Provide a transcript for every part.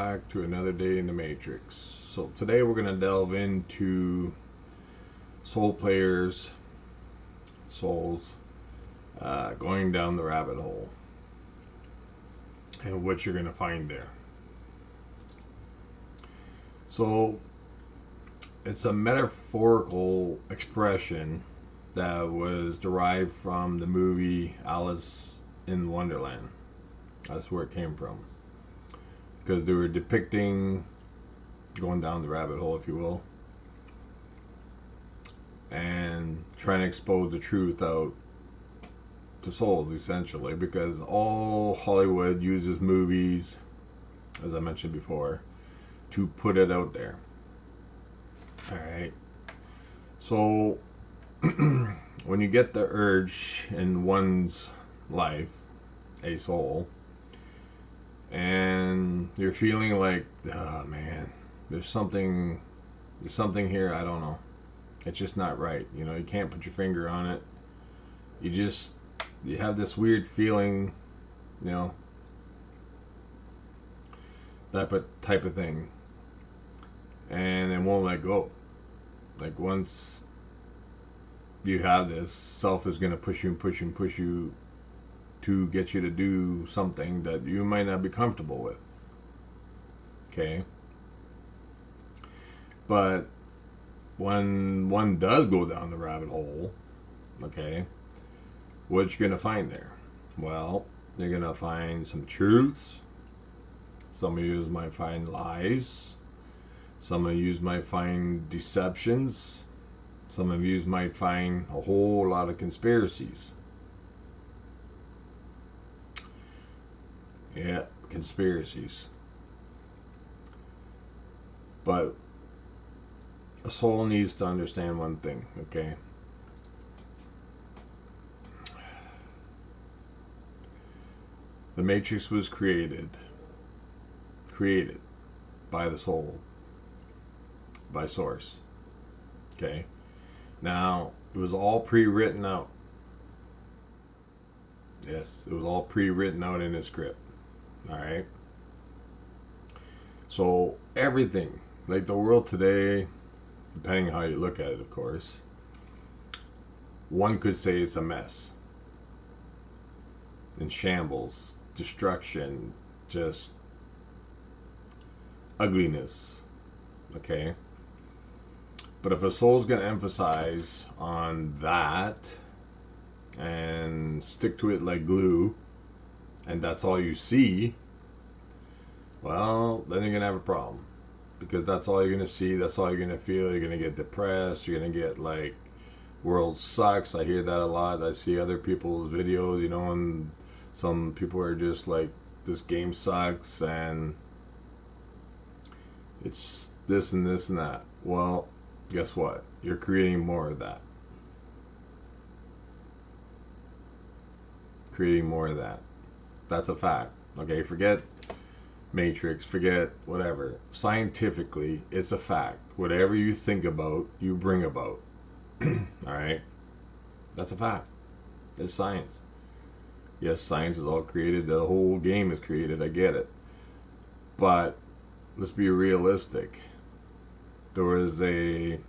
back to another day in the Matrix. So today we're going to delve into soul players, souls, going down the rabbit hole, and what you're going to find there. So it's a metaphorical expression that was derived from the movie Alice in Wonderland. That's where it came from. Because they were depicting going down the rabbit hole, if you will, and trying to expose the truth out to souls, essentially. Because all Hollywood uses movies, as I mentioned before, to put it out there. Alright. So, when you get the urge in one's life, a soul, and you're feeling like, oh man, there's something here, I don't know. It's just not right. You know, you can't put your finger on it. You have this weird feeling, you know, that type of thing. And it won't let go. Like once you have this, self is going to push you and push you and push you to get you to do something that you might not be comfortable with. Okay? But when one does go down the rabbit hole, okay, what you going to find there? Well, you're going to find some truths. Some of you might find lies. Some of you might find deceptions. Some of you might find a whole lot of conspiracies. Yeah, conspiracies. But a soul needs to understand one thing, okay? The Matrix was created by the soul, by Source. Okay? Now, it was all pre-written out. Yes, it was all pre-written out in the script. Alright? So, everything, like the world today, depending on how you look at it, of course, one could say it's a mess. In shambles, destruction, just ugliness. Okay? But if a soul's going to emphasize on that and stick to it like glue, and that's all you see, well, then you're going to have a problem. Because that's all you're going to see, that's all you're going to feel. You're going to get depressed, you're going to get like, world sucks. I hear that a lot. I see other people's videos, you know, and some people are just like, this game sucks, and it's this and this and that. Well, guess what? You're creating more of that. Creating more of that. That's a fact. Okay, forget Matrix, forget whatever. Scientifically, it's a fact. Whatever you think about, you bring about. Alright? That's a fact. It's science. Yes, science is all created. The whole game is created. I get it. But let's be realistic. There was a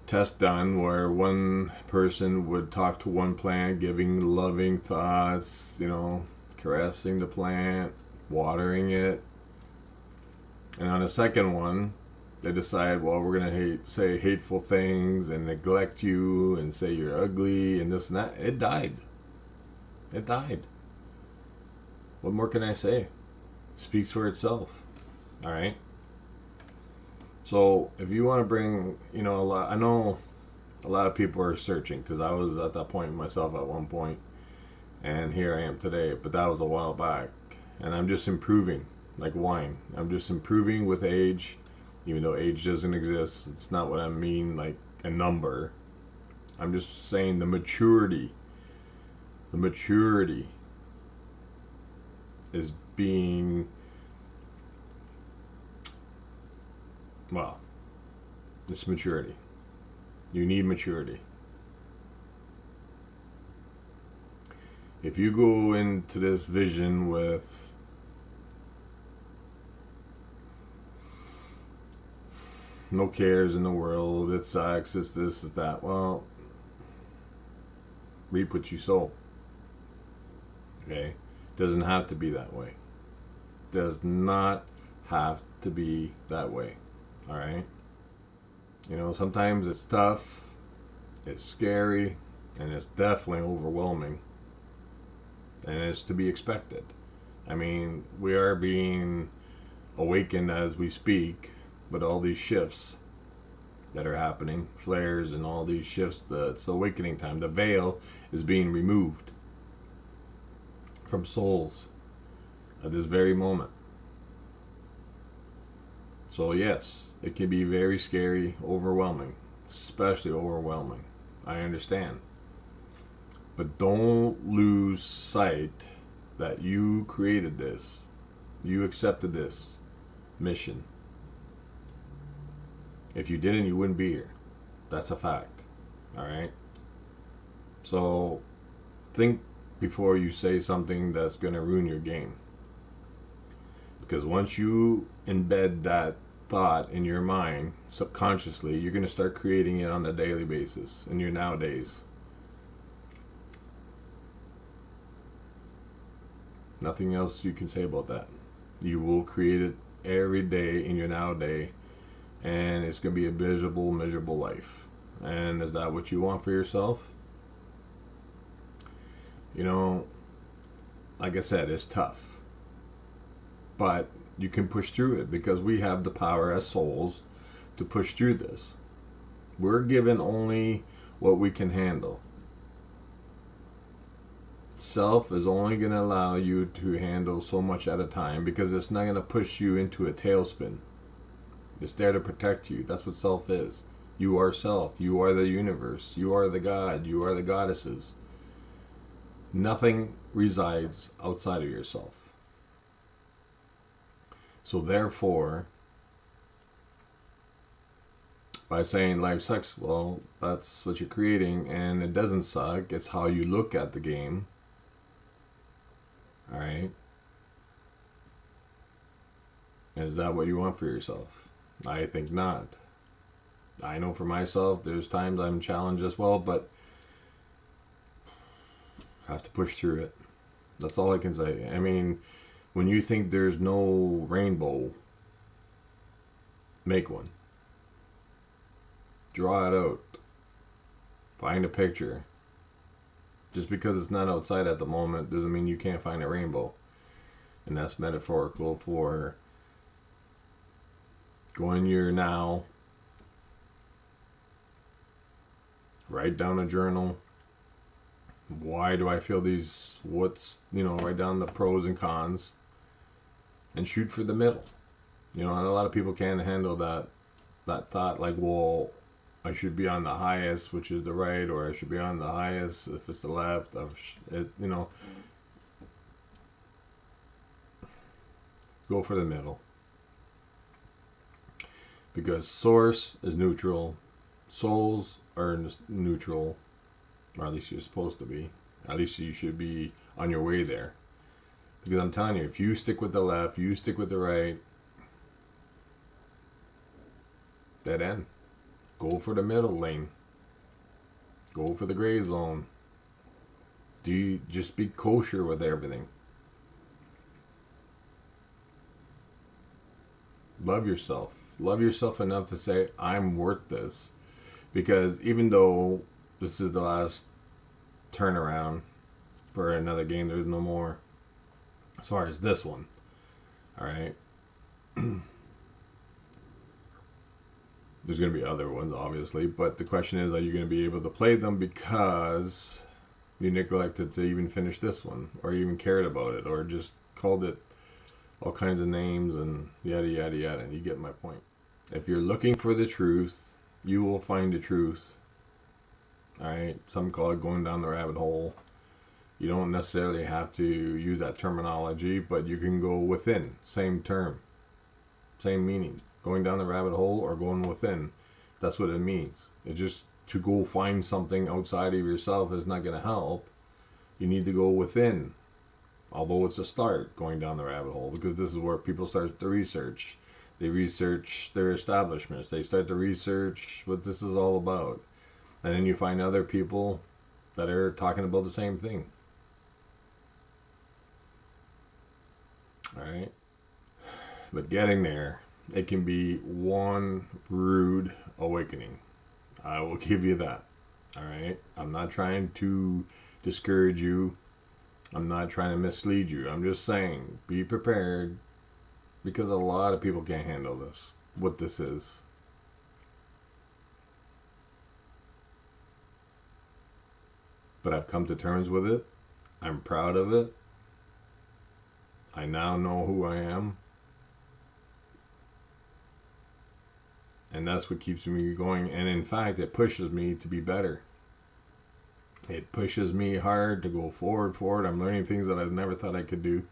test done where one person would talk to one plant, giving loving thoughts, you know, caressing the plant, watering it. And on the second one, they decide, well, we're going to say hateful things and neglect you and say you're ugly and this and that. It died. It died. What more can I say? It speaks for itself. All right. So if you want to bring, you know, I know a lot of people are searching, because I was at that point myself at one point, and here I am today. But that was a while back, and I'm just improving like wine. I'm just improving with age. Even though age doesn't exist, it's not what I mean, like a number. I'm just saying the maturity. The maturity is being, well, it's maturity. You need maturity. If you go into this vision with no cares in the world, it sucks, it's this, it's that. Well, reap what you sow. Okay? Doesn't have to be that way. Does not have to be that way. Alright? You know, sometimes it's tough, it's scary, and it's definitely overwhelming. And it's to be expected. I mean, we are being awakened as we speak, but all these shifts that are happening, flares and all these shifts, it's the awakening time. The veil is being removed from souls at this very moment. So yes, it can be very scary, overwhelming, especially overwhelming. I understand. But don't lose sight that you created this. You accepted this mission. If you didn't, you wouldn't be here. That's a fact. Alright? So think before you say something that's going to ruin your game. Because once you embed that thought in your mind subconsciously, you're going to start creating it on a daily basis in your nowadays. Nothing else you can say about that. You will create it every day in your nowadays, and it's going to be a miserable life. And is that what you want for yourself? You know, like I said, it's tough. But you can push through it because we have the power as souls to push through this. We're given only what we can handle. Self is only going to allow you to handle so much at a time because it's not going to push you into a tailspin. It's there to protect you. That's what self is. You are self. You are the universe. You are the God. You are the goddesses. Nothing resides outside of yourself. So therefore, by saying life sucks, well, that's what you're creating, and it doesn't suck. It's how you look at the game. Alright? Is that what you want for yourself? I think not. I know for myself, there's times I'm challenged as well, but I have to push through it. That's all I can say. I mean, when you think there's no rainbow, make one. Draw it out. Find a picture. Just because it's not outside at the moment doesn't mean you can't find a rainbow. And that's metaphorical for go in your now, write down a journal. Why do I feel these? Write down the pros and cons and shoot for the middle. And a lot of people can't handle that thought like, well, I should be on the highest, which is the right, or I should be on the highest if it's the left. Go for the middle. Because source is neutral, souls are neutral, or at least you're supposed to be. At least you should be on your way there. Because I'm telling you, if you stick with the left, you stick with the right, dead end. Go for the middle lane. Go for the gray zone. Just be kosher with everything. Love yourself. Love yourself enough to say, I'm worth this. Because even though this is the last turnaround for another game, there's no more as far as this one. Alright? There's going to be other ones, obviously, but the question is, are you going to be able to play them because you neglected to even finish this one, or even cared about it, or just called it all kinds of names and yada yada yada. You get my point. If you're looking for the truth, you will find the truth. Alright, some call it going down the rabbit hole. You don't necessarily have to use that terminology, but you can go within. Same term, same meaning. Going down the rabbit hole or going within. That's what it means. It just to go find something outside of yourself is not going to help. You need to go within. Although it's a start going down the rabbit hole, because this is where people start to research. They research their establishments. They start to research what this is all about. And then you find other people that are talking about the same thing. All right? But getting there, it can be one rude awakening. I will give you that. All right? I'm not trying to discourage you. I'm not trying to mislead you. I'm just saying, be prepared, because a lot of people can't handle this, what this is. But I've come to terms with it. I'm proud of it. I now know who I am. And that's what keeps me going. And in fact, it pushes me to be better. It pushes me hard to go forward. I'm learning things that I never thought I could do.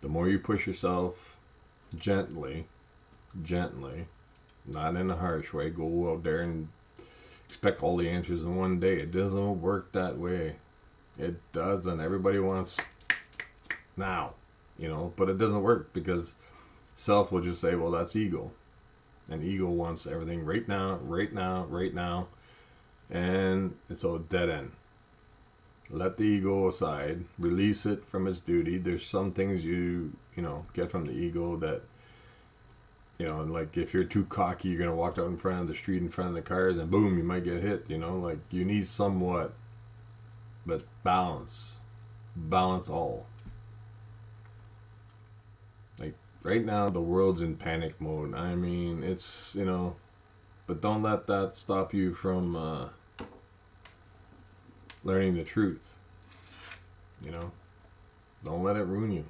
The more you push yourself gently, not in a harsh way, go out there and expect all the answers in one day. It doesn't work that way. It doesn't. Everybody wants now, but it doesn't work, because self will just say, well, that's ego. And ego wants everything right now, and it's a dead end. Let the ego aside, release it from its duty. There's some things you get from the ego that, like if you're too cocky, you're going to walk out in front of the street, in front of the cars, and boom, you might get hit, like you need somewhat, but balance all. Like right now, the world's in panic mode. I mean, it's, but don't let that stop you from learning the truth. Don't let it ruin you.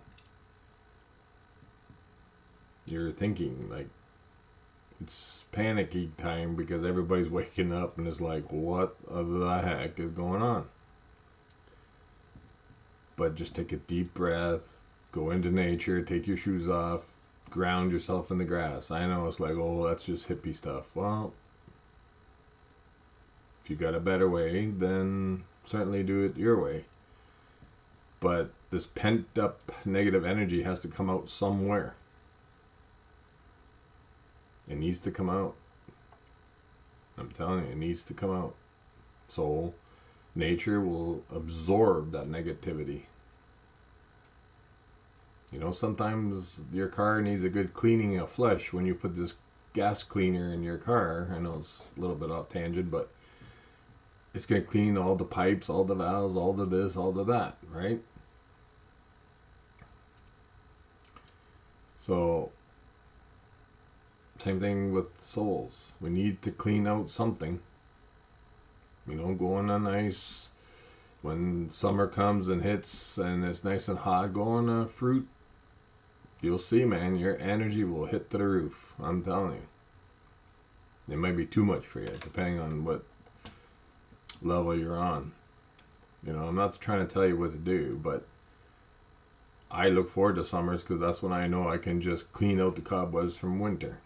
You're thinking like it's panicky time because everybody's waking up and it's like, what the heck is going on? But just take a deep breath, go into nature, take your shoes off, ground yourself in the grass. I know it's like, oh, that's just hippie stuff. Well, if you got a better way, then certainly do it your way. But this pent up negative energy has to come out somewhere. It needs to come out. I'm telling you, it needs to come out. So nature will absorb that negativity. Sometimes your car needs a good cleaning of flush when you put this gas cleaner in your car. I know it's a little bit off tangent, but it's going to clean all the pipes, all the valves, all the this, all the that, right? So, same thing with souls. We need to clean out something. Go on a nice, when summer comes and hits and it's nice and hot, go on a fruit. You'll see, man, your energy will hit to the roof. I'm telling you. It might be too much for you, depending on what level you're on. I'm not trying to tell you what to do, but I look forward to summers because that's when I know I can just clean out the cobwebs from winter.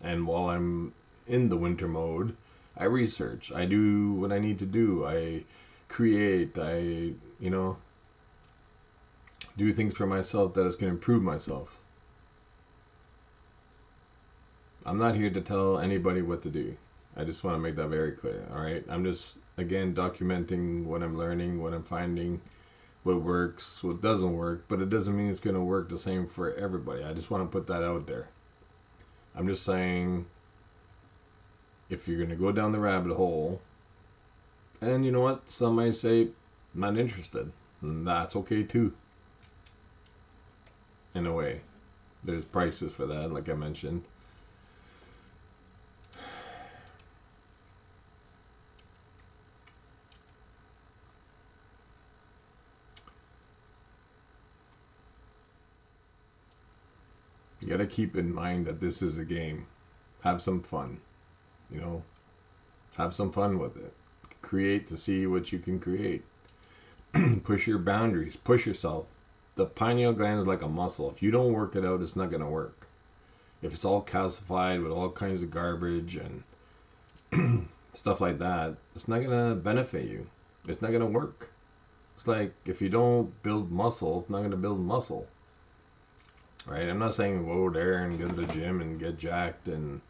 And while I'm in the winter mode, I research. I do what I need to do. I create. I, do things for myself that is going to improve myself. I'm not here to tell anybody what to do. I just want to make that very clear, all right? I'm just, again, documenting what I'm learning, what I'm finding, what works, what doesn't work, but it doesn't mean it's going to work the same for everybody. I just want to put that out there. I'm just saying, if you're going to go down the rabbit hole, and you know what? Some might say, I'm not interested. And that's okay too. In a way. There's prices for that, like I mentioned. You gotta keep in mind that this is a game. Have some fun. Have some fun with it. Create to see what you can create. Push your boundaries. Push yourself. The pineal gland is like a muscle. If you don't work it out, it's not going to work. If it's all calcified with all kinds of garbage and stuff like that, it's not going to benefit you. It's not going to work. It's like if you don't build muscle, it's not going to build muscle. Right? I'm not saying go there and get to the gym and get jacked, and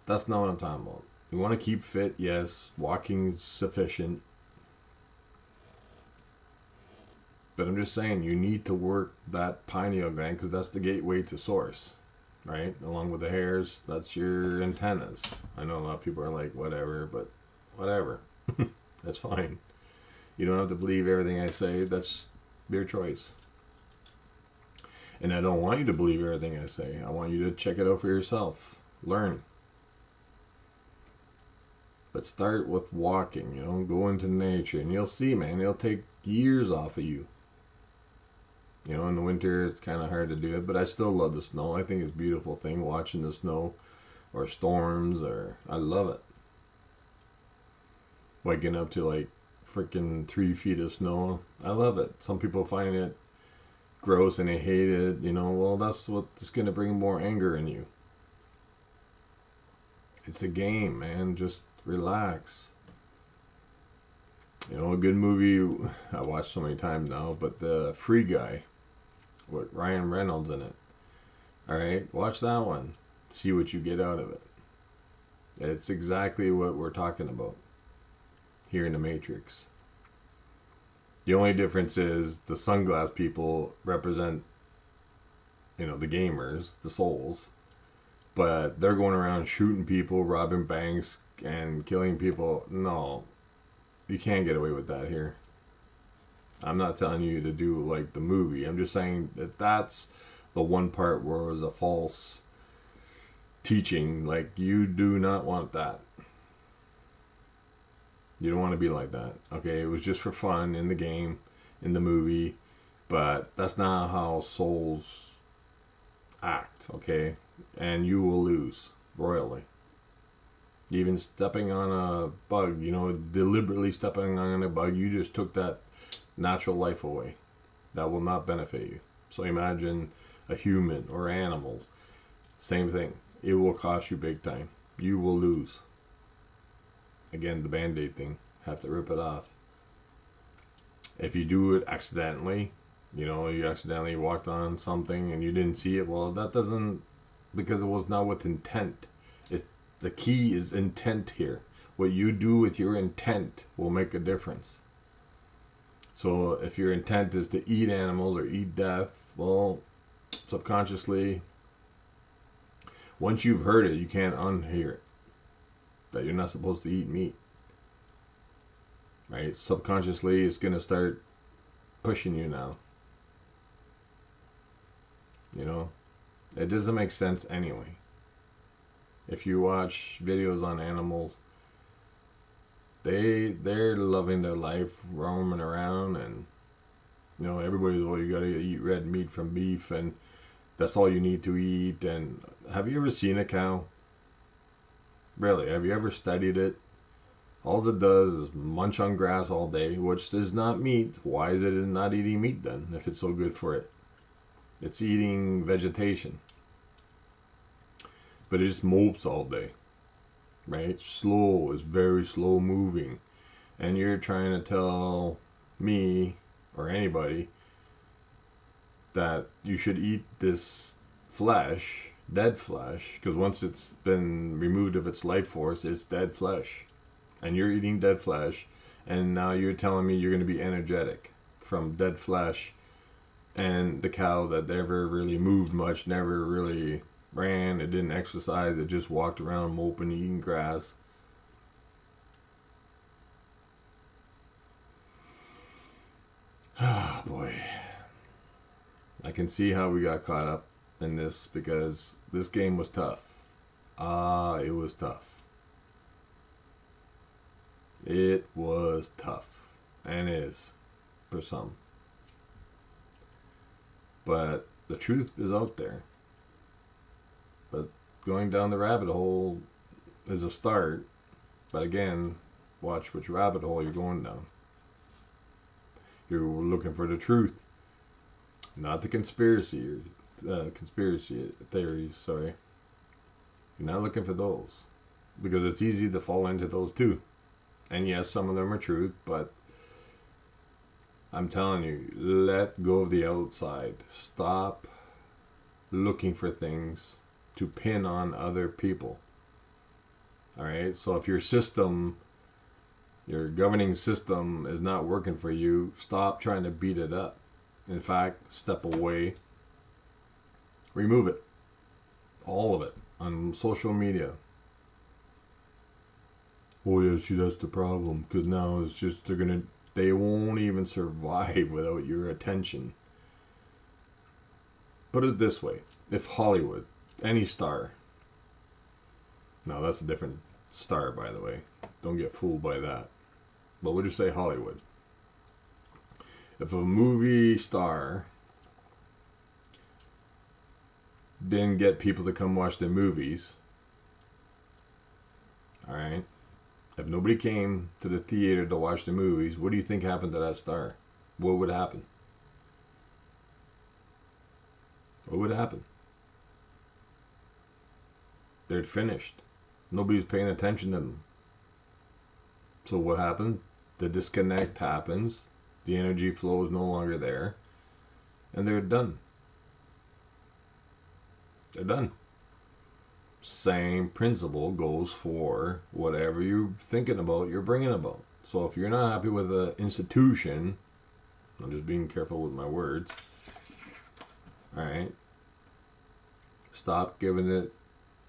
that's not what I'm talking about. You want to keep fit, yes, walking's sufficient. But I'm just saying you need to work that pineal gland because that's the gateway to source, right? Along with the hairs, that's your antennas. I know a lot of people are like, whatever, but whatever. That's fine. You don't have to believe everything I say. That's your choice. And I don't want you to believe everything I say. I want you to check it out for yourself. Learn. But start with walking, go into nature, and you'll see, man, it'll take years off of you. In the winter, it's kind of hard to do it, but I still love the snow. I think it's a beautiful thing watching the snow or storms, I love it. Waking up to like freaking 3 feet of snow. I love it. Some people find it gross and they hate it. Well, that's what's going to bring more anger in you. It's a game, man. Just relax. A good movie I watched so many times now, but the Free Guy with Ryan Reynolds in it. Alright, watch that one. See what you get out of it. It's exactly what we're talking about here in the Matrix. The only difference is the sunglass people represent, the gamers, the souls. But they're going around shooting people, robbing banks, and killing people. No, you can't get away with that here. I'm not telling you to do like the movie. I'm just saying that that's the one part where it was a false teaching. Like, you do not want that. You don't want to be like that. Okay, it was just for fun in the game, in the movie, but that's not how souls act, okay? And you will lose royally. Even stepping on a bug, deliberately stepping on a bug, you just took that natural life away. That will not benefit you. So imagine a human or animals. Same thing. It will cost you big time. You will lose. Again, the Band-Aid thing. Have to rip it off. If you do it accidentally, you accidentally walked on something and you didn't see it, well, that doesn't, because it was not with intent. The key is intent here. What you do with your intent will make a difference. So if your intent is to eat animals or eat death, well, subconsciously, once you've heard it, you can't unhear it. That you're not supposed to eat meat. Right? Subconsciously, it's going to start pushing you now. It doesn't make sense anyway. If you watch videos on animals, they're loving their life, roaming around, and everybody's, well, you gotta eat red meat from beef, and that's all you need to eat. And have you ever seen a cow? Really, have you ever studied it? All it does is munch on grass all day, which is not meat. Why is it not eating meat then, if it's so good for it? It's eating vegetation. But it just mopes all day. Right? Slow, is very slow moving. And you're trying to tell me, or anybody, that you should eat this flesh, dead flesh, because once it's been removed of its life force, it's dead flesh. And you're eating dead flesh, and now you're telling me you're going to be energetic from dead flesh, and the cow that never really moved much, never really ran, it didn't exercise, it just walked around moping, eating grass. Ah, boy. I can see how we got caught up in this, because this game was tough. It was tough. It was tough. And is. For some. But the truth is out there. But going down the rabbit hole is a start. But again, watch which rabbit hole you're going down. You're looking for the truth. Not the conspiracy theories, sorry. You're not looking for those. Because it's easy to fall into those too. And yes, some of them are truth, but I'm telling you, let go of the outside. Stop looking for things to pin on other people. All right? So if your system, your governing system is not working for you, stop trying to beat it up. In fact, step away. Remove it. All of it on social media. Oh yeah, see, that's the problem, because now it's just they won't even survive without your attention. Put it this way: if Hollywood, any star, now that's a different star, by the way, don't get fooled by that, but we'll just say Hollywood. If a movie star didn't get people to come watch their movies, all right, if nobody came to the theater to watch the movies, what do you think happened to that star? What would happen? What would happen? They're finished. Nobody's paying attention to them. So what happens? The disconnect happens. The energy flow is no longer there. And they're done. They're done. Same principle goes for whatever you're thinking about, you're bringing about. So if you're not happy with an institution, I'm just being careful with my words, all right, stop giving it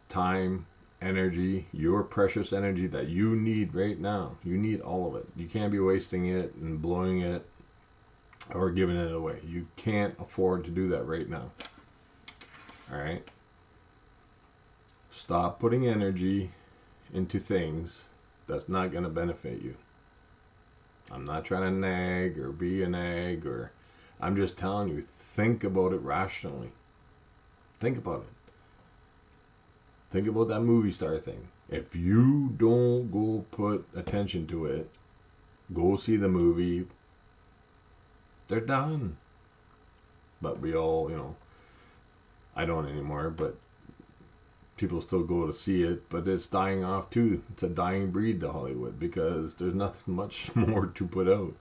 time, energy, your precious energy that you need right now. You need all of it. You can't be wasting it and blowing it or giving it away. You can't afford to do that right now. All right? Stop putting energy into things that's not going to benefit you. I'm not trying to nag or be a nag, or I'm just telling you, think about it rationally. Think about it. Think about that movie star thing. If you don't go put attention to it, go see the movie, they're done. But we all, I don't anymore, but people still go to see it, but it's dying off too. It's a dying breed, the Hollywood, because there's nothing much more to put out.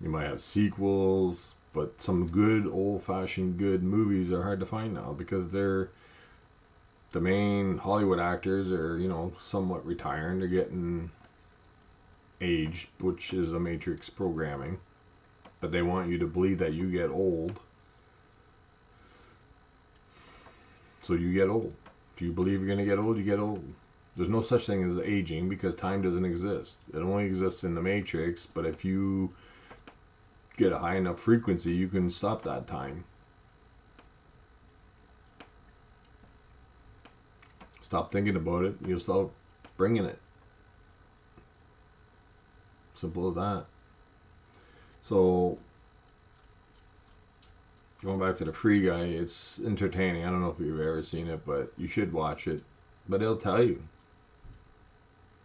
You might have sequels, but some good old-fashioned good movies are hard to find now because the main Hollywood actors are, somewhat retiring. They're getting aged, which is a matrix programming. But they want you to believe that you get old. So you get old. If you believe you're going to get old, you get old. There's no such thing as aging because time doesn't exist. It only exists in the matrix, but if you get a high enough frequency, you can stop that time. Stop thinking about it, you'll start bringing it. Simple as that. So, going back to the Free Guy, it's entertaining. I don't know if you've ever seen it, but you should watch it. But it'll tell you.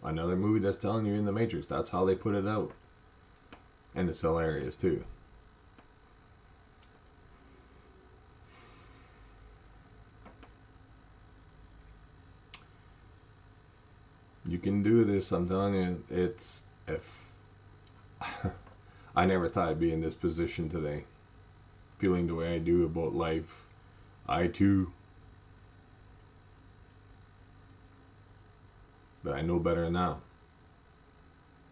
Another movie that's telling you in the Matrix. That's how they put it out. And it's hilarious too. You can do this, I'm telling you. It's if I never thought I'd be in this position today, feeling the way I do about life. I too, but I know better now.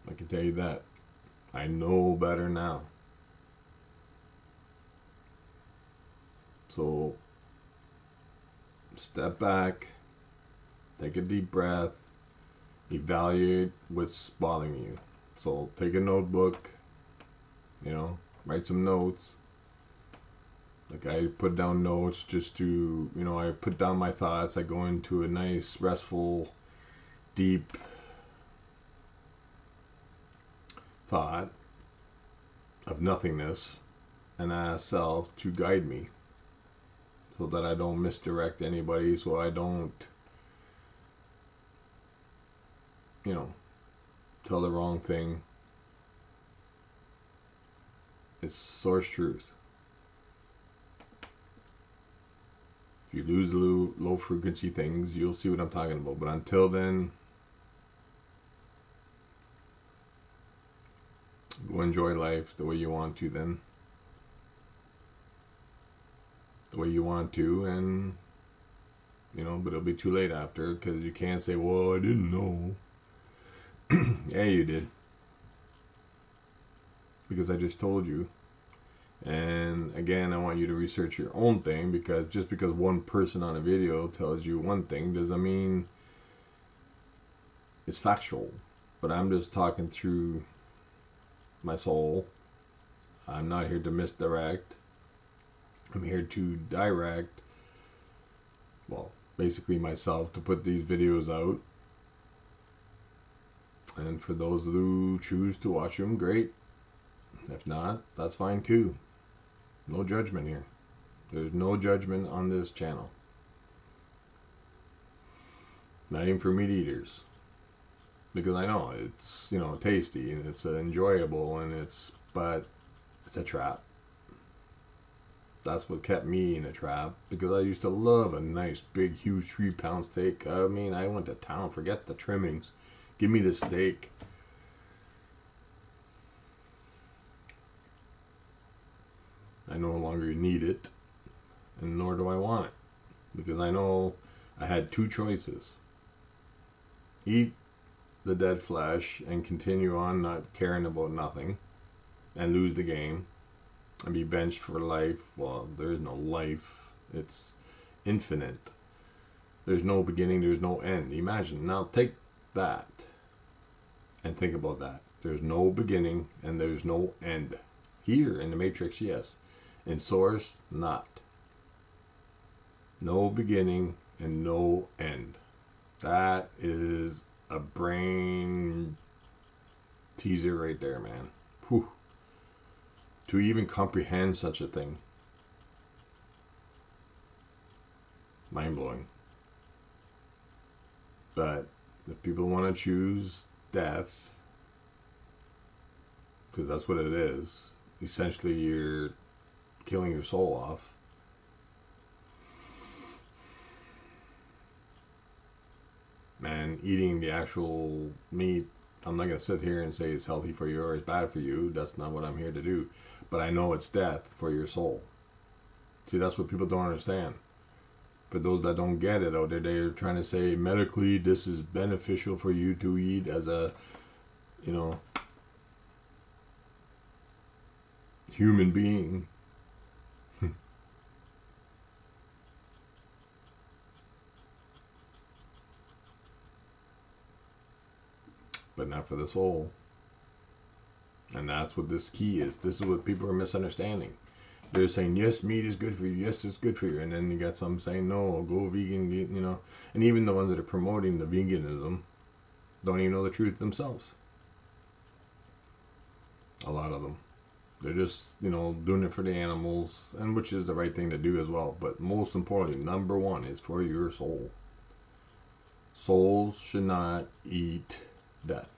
I can tell you that. I know better now. So step back, take a deep breath, evaluate what's bothering you. So take a notebook, write some notes. Like I put down notes just to, I put down my thoughts. I go into a nice, restful, deep thought of nothingness and ask self to guide me so that I don't misdirect anybody, so I don't, tell the wrong thing. It's source truth. If you lose the low frequency things, you'll see what I'm talking about. But until then, go enjoy life the way you want to then. The way you want to, and but it'll be too late after, because you can't say, well, I didn't know. Yeah, you did. Because I just told you. And again, I want you to research your own thing, because just because one person on a video tells you one thing doesn't mean it's factual. But I'm just talking through my soul. I'm not here to misdirect. I'm here to direct, well, basically myself, to put these videos out. And for those who choose to watch them, great. If not, that's fine too. No judgment here. There's no judgment on this channel. Not even for meat eaters. Because I know it's, tasty and it's enjoyable but it's a trap. That's what kept me in a trap, because I used to love a nice big huge 3-pound steak. I mean, I went to town. Forget the trimmings. Give me the steak. I no longer need it, and nor do I want it, because I know I had two choices: eat the dead flesh and continue on not caring about nothing and lose the game and be benched for life. Well, there is no life. It's infinite. There's no beginning, there's no end. Imagine. Now take that and think about that. There's no beginning and there's no end. Here in the Matrix, yes. In Source, not. No beginning and no end. That is a brain teaser right there, man. Whew. To even comprehend such a thing. Mind-blowing. But if people want to choose death, because that's what it is, essentially you're killing your soul off. And eating the actual meat, I'm not going to sit here and say it's healthy for you or it's bad for you. That's not what I'm here to do. But I know it's death for your soul. See, that's what people don't understand. For those that don't get it out there, they're trying to say medically this is beneficial for you to eat as a, human being. But not for the soul. And that's what this key is. This is what people are misunderstanding. They're saying, yes, meat is good for you. Yes, it's good for you. And then you got some saying, no, go vegan, And even the ones that are promoting the veganism don't even know the truth themselves. A lot of them. They're just, doing it for the animals, and which is the right thing to do as well. But most importantly, number one is for your soul. Souls should not eat death.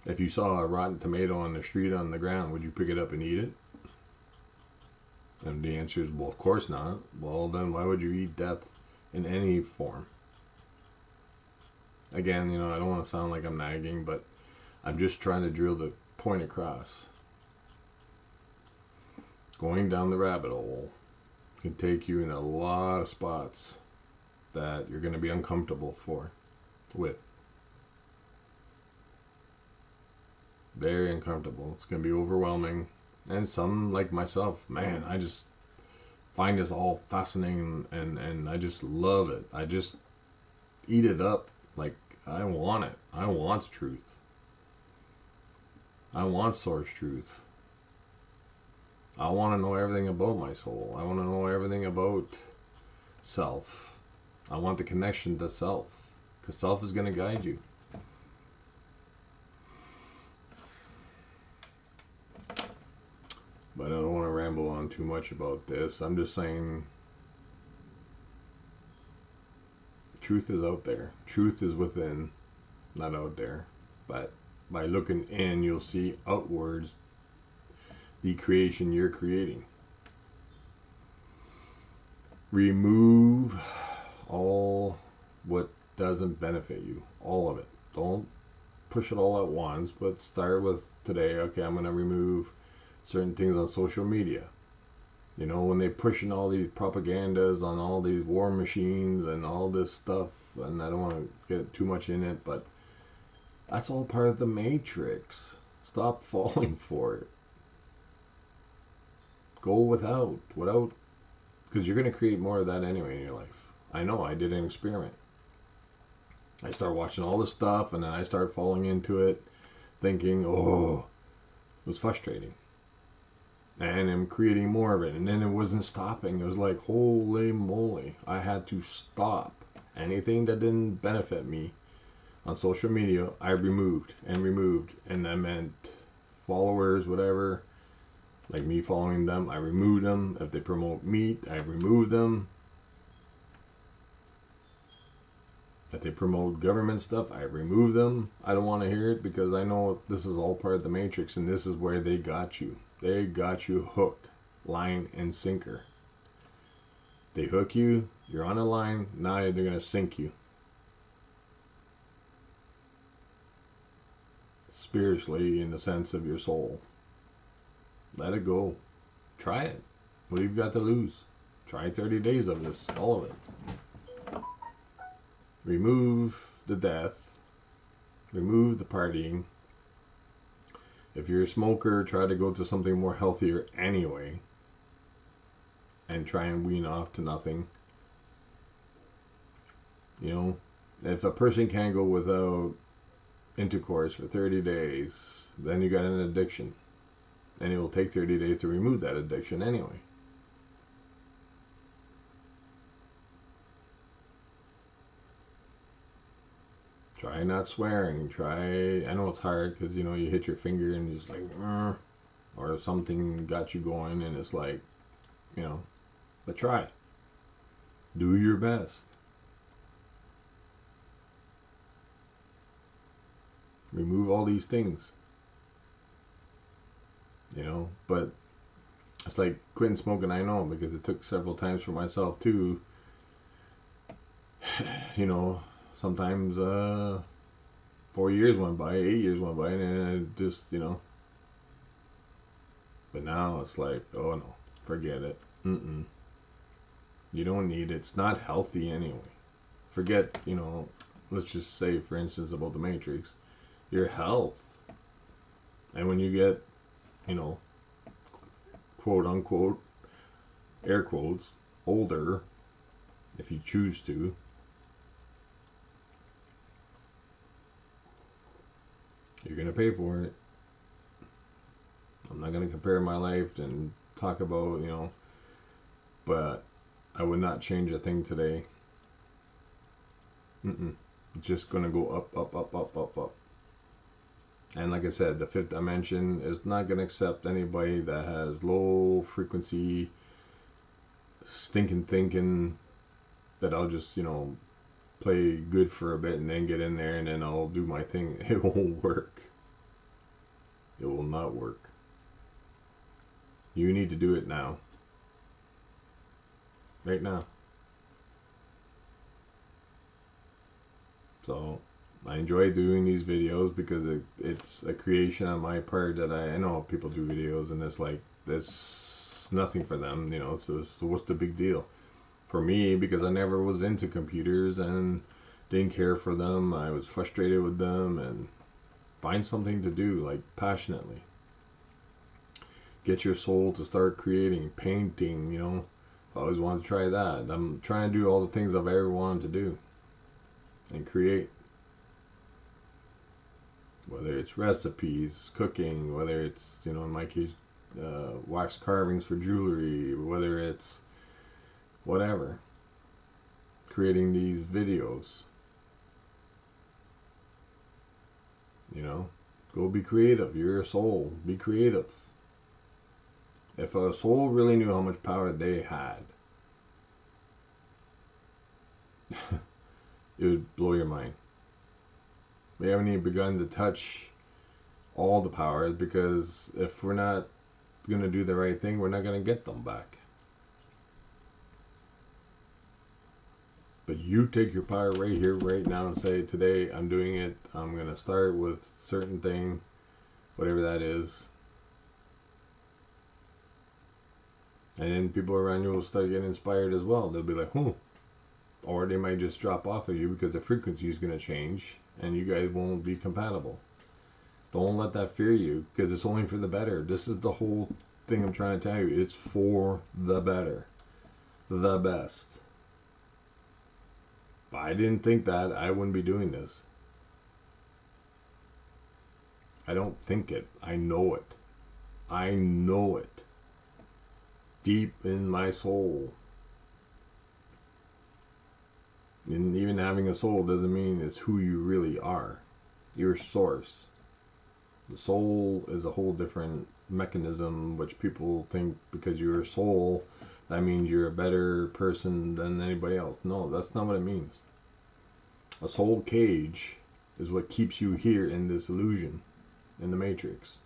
If you saw a rotten tomato on the street on the ground, would you pick it up and eat it? And the answer is, well, of course not. Well, then why would you eat death in any form? Again, I don't want to sound like I'm nagging, but I'm just trying to drill the point across. Going down the rabbit hole can take you in a lot of spots that you're going to be uncomfortable with. Very uncomfortable. It's going to be overwhelming. And some, like myself, man, I just find this all fascinating, and I just love it. I just eat it up like I want it. I want truth. I want source truth. I want to know everything about my soul. I want to know everything about self. I want the connection to self, because self is going to guide you. But I don't want to ramble on too much about this. I'm just saying truth is out there. Truth is within, not out there. But by looking in, you'll see outwards the creation you're creating. Remove all what doesn't benefit you. All of it. Don't push it all at once, but start with today. Okay, I'm going to remove certain things on social media. You know, when they're pushing all these propagandas on all these war machines and all this stuff, and I don't want to get too much in it, but that's all part of the matrix. Stop falling for it. Go without, because you're going to create more of that anyway in your life. I know, I did an experiment. I started watching all this stuff, and then I started falling into it, thinking, oh, it was frustrating. And I'm creating more of it, and then it wasn't stopping. It was like, holy moly, I had to stop. Anything that didn't benefit me on social media, I removed, and that meant followers, whatever, like me following them, I removed them. If they promote meat, I remove them. If they promote government stuff, I remove them. I don't want to hear it because I know this is all part of the matrix, and this is where they got you. They got you hook, line, and sinker. They hook you, you're on a line, now they're going to sink you. Spiritually, in the sense of your soul. Let it go. Try it. What have you got to lose? Try 30 days of this, all of it. Remove the death. Remove the partying. If you're a smoker, try to go to something more healthier anyway. And try and wean off to nothing. You know, if a person can't go without intercourse for 30 days, then you got an addiction. And it will take 30 days to remove that addiction anyway. Try not swearing. I know it's hard because, you know, you hit your finger and you're just like, or something got you going and it's like, you know, but try. Do your best. Remove all these things. You know, but it's like quitting smoking, I know, because it took several times for myself too. You know, sometimes 4 years went by, 8 years went by, and then it just, you know. But now it's like, oh no, forget it. You don't need it. It's not healthy anyway. Forget, you know, let's just say, for instance, about the Matrix, your health. And when you get, you know, quote unquote, air quotes, older, if you choose to, you're going to pay for it. I'm not going to compare my life and talk about, you know, but I would not change a thing today. Just going to go up, up, up, up, up, up. And like I said, the fifth dimension is not going to accept anybody that has low frequency stinking thinking that I'll just, you know, play good for a bit and then get in there and then I'll do my thing. It won't work. It will not work. You need to do it now. Right now. So I enjoy doing these videos because it's a creation on my part that I know people do videos and it's like, it's nothing for them, you know, so what's the big deal? For me, because I never was into computers and didn't care for them, I was frustrated with them, and find something to do, like passionately. Get your soul to start creating, painting, you know. I always wanted to try that. I'm trying to do all the things I've ever wanted to do and create. Whether it's recipes, cooking, whether it's, you know, in my case, wax carvings for jewelry, whether it's whatever. Creating these videos. You know, go be creative. You're a soul. Be creative. If a soul really knew how much power they had, it would blow your mind. We haven't even begun to touch all the powers because if we're not going to do the right thing, we're not going to get them back. But you take your power right here, right now, and say, today I'm doing it. I'm going to start with certain thing, whatever that is. And then people around you will start getting inspired as well. They'll be like, or they might just drop off of you because the frequency is going to change and you guys won't be compatible. Don't let that fear you, because it's only for the better. This is the whole thing I'm trying to tell you. It's for the better, the best. If I didn't think that, I wouldn't be doing this. I don't think it. I know it. I know it. Deep in my soul. And even having a soul doesn't mean it's who you really are. Your source. The soul is a whole different mechanism, which people think because you're a soul, that means you're a better person than anybody else. No, that's not what it means. A soul cage is what keeps you here in this illusion, in the matrix.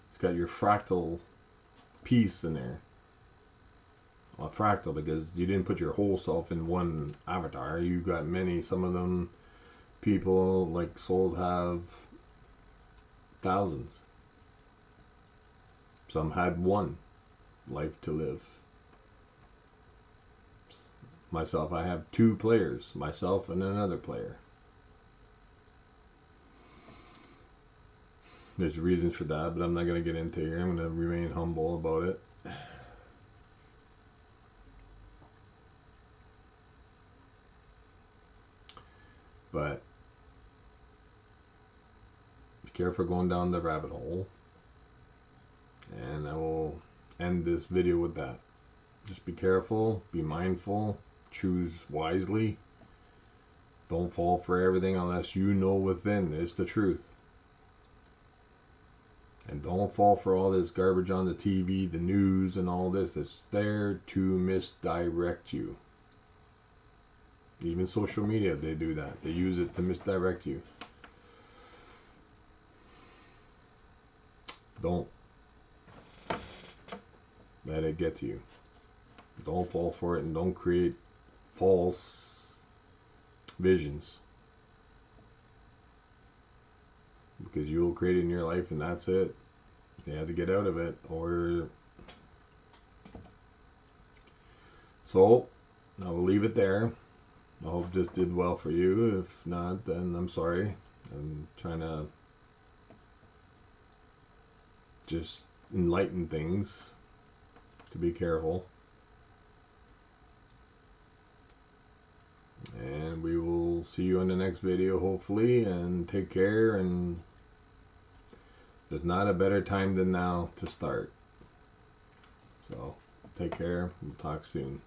It's got your fractal piece in there. A fractal, because you didn't put your whole self in one avatar. You got many. Some of them people, like souls, have thousands. Some had one life to live. Myself, I have two players, myself and another player. There's reasons for that, but I'm not going to get into here. I'm going to remain humble about it. But be careful going down the rabbit hole. And I will end this video with that. Just be careful, be mindful, choose wisely. Don't fall for everything unless you know within is the truth. And don't fall for all this garbage on the TV, the news, and all this. It's there to misdirect you. Even social media, they do that. They use it to misdirect you. Don't let it get to you. Don't fall for it, and don't create false visions. Because you'll create it in your life and that's it. You have to get out of it, or... So, I will leave it there. I hope this did well for you. If not, then I'm sorry. I'm trying to just enlighten things, to be careful. And we will see you in the next video, hopefully, and take care. And there's not a better time than now to start. So take care. We'll talk soon.